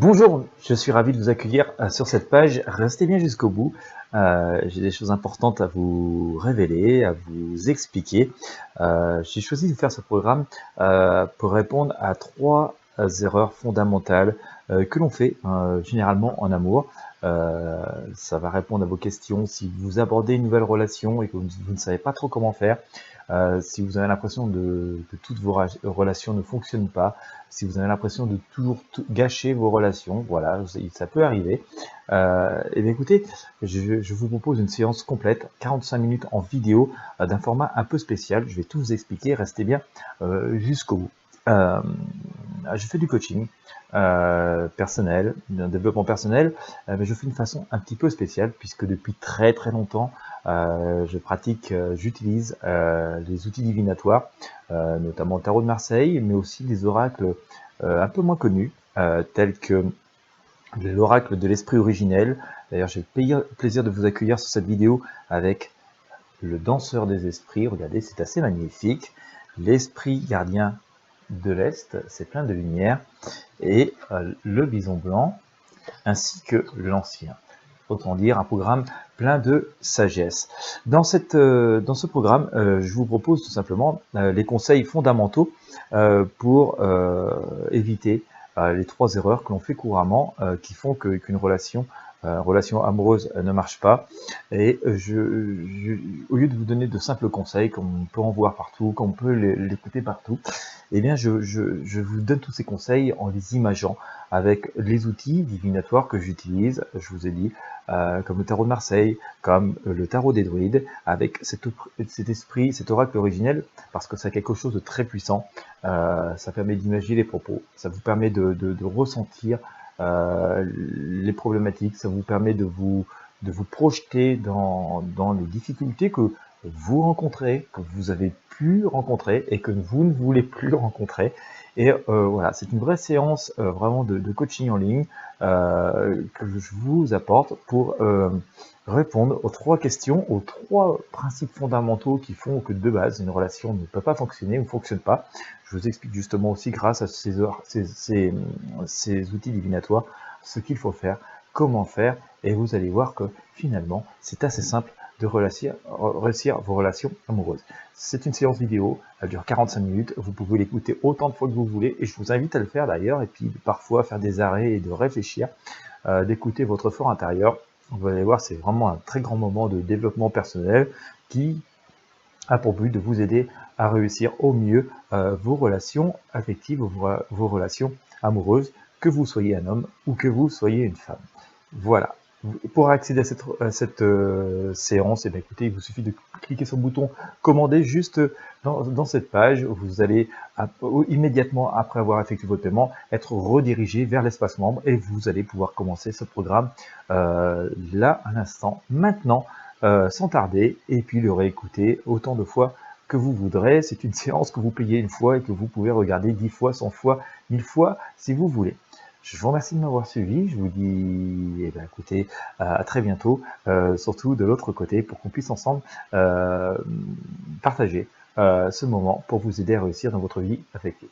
Bonjour, je suis ravi de vous accueillir sur cette page. Restez bien jusqu'au bout. J'ai des choses importantes à vous révéler, à vous expliquer. J'ai choisi de faire ce programme pour répondre à trois erreurs fondamentales que l'on fait généralement en amour. Ça va répondre à vos questions si vous abordez une nouvelle relation et que vous ne savez pas trop comment faire. Si vous avez l'impression que toutes vos relations ne fonctionnent pas, si vous avez l'impression de toujours gâcher vos relations, voilà, ça peut arriver. Et bien écoutez, je vous propose une séance complète, 45 minutes en vidéo, d'un format un peu spécial. Je vais tout vous expliquer, restez bien jusqu'au bout. Je fais du coaching personnel, d'un développement personnel, mais je fais d'une façon un petit peu spéciale, puisque depuis très longtemps, j'utilise les outils divinatoires, notamment le tarot de Marseille, mais aussi des oracles un peu moins connus, tels que l'oracle de l'esprit originel. D'ailleurs, j'ai le plaisir de vous accueillir sur cette vidéo avec le danseur des esprits. Regardez, c'est assez magnifique. L'esprit gardien de l'Est, c'est plein de lumière. Et le bison blanc, ainsi que l'ancien. Autant dire un programme plein de sagesse. Dans ce programme, je vous propose tout simplement les conseils fondamentaux pour éviter les trois erreurs que l'on fait couramment, qui font qu'une relation amoureuse ne marche pas. Et au lieu de vous donner de simples conseils, comme on peut en voir partout, comme on peut l'écouter partout, eh bien je vous donne tous ces conseils en les imageant avec les outils divinatoires que j'utilise, je vous ai dit, comme le tarot de Marseille, comme le tarot des druides, avec cet esprit, cet oracle originel, parce que c'est quelque chose de très puissant. Ça permet d'imaginer les propos, ça vous permet de ressentir les problématiques, ça vous permet de vous projeter dans les difficultés que vous rencontrez, que vous avez pu rencontrer et que vous ne voulez plus rencontrer. Et voilà, c'est une vraie séance vraiment de coaching en ligne que je vous apporte pour répondre aux trois questions, aux trois principes fondamentaux qui font que de base une relation ne peut pas fonctionner ou ne fonctionne pas. Je vous explique justement aussi grâce à ces outils divinatoires ce qu'il faut faire, comment faire, et vous allez voir que finalement c'est assez simple de réussir vos relations amoureuses. C'est une séance vidéo, elle dure 45 minutes, vous pouvez l'écouter autant de fois que vous voulez, et je vous invite à le faire d'ailleurs, et puis parfois faire des arrêts et de réfléchir, d'écouter votre fort intérieur. Vous allez voir, c'est vraiment un très grand moment de développement personnel qui a pour but de vous aider à réussir au mieux vos relations affectives, vos relations amoureuses, que vous soyez un homme ou que vous soyez une femme. Voilà. Pour accéder à cette séance, eh bien, écoutez, il vous suffit de cliquer sur le bouton commander juste dans cette page. Vous allez immédiatement après avoir effectué votre paiement être redirigé vers l'espace membre et vous allez pouvoir commencer ce programme là à l'instant, maintenant, sans tarder, et puis le réécouter autant de fois que vous voudrez. C'est une séance que vous payez une fois et que vous pouvez regarder 10 fois, 100 fois, 1000 fois si vous voulez. Je vous remercie de m'avoir suivi, je vous dis eh bien, écoutez, à très bientôt, surtout de l'autre côté, pour qu'on puisse ensemble partager ce moment pour vous aider à réussir dans votre vie affective.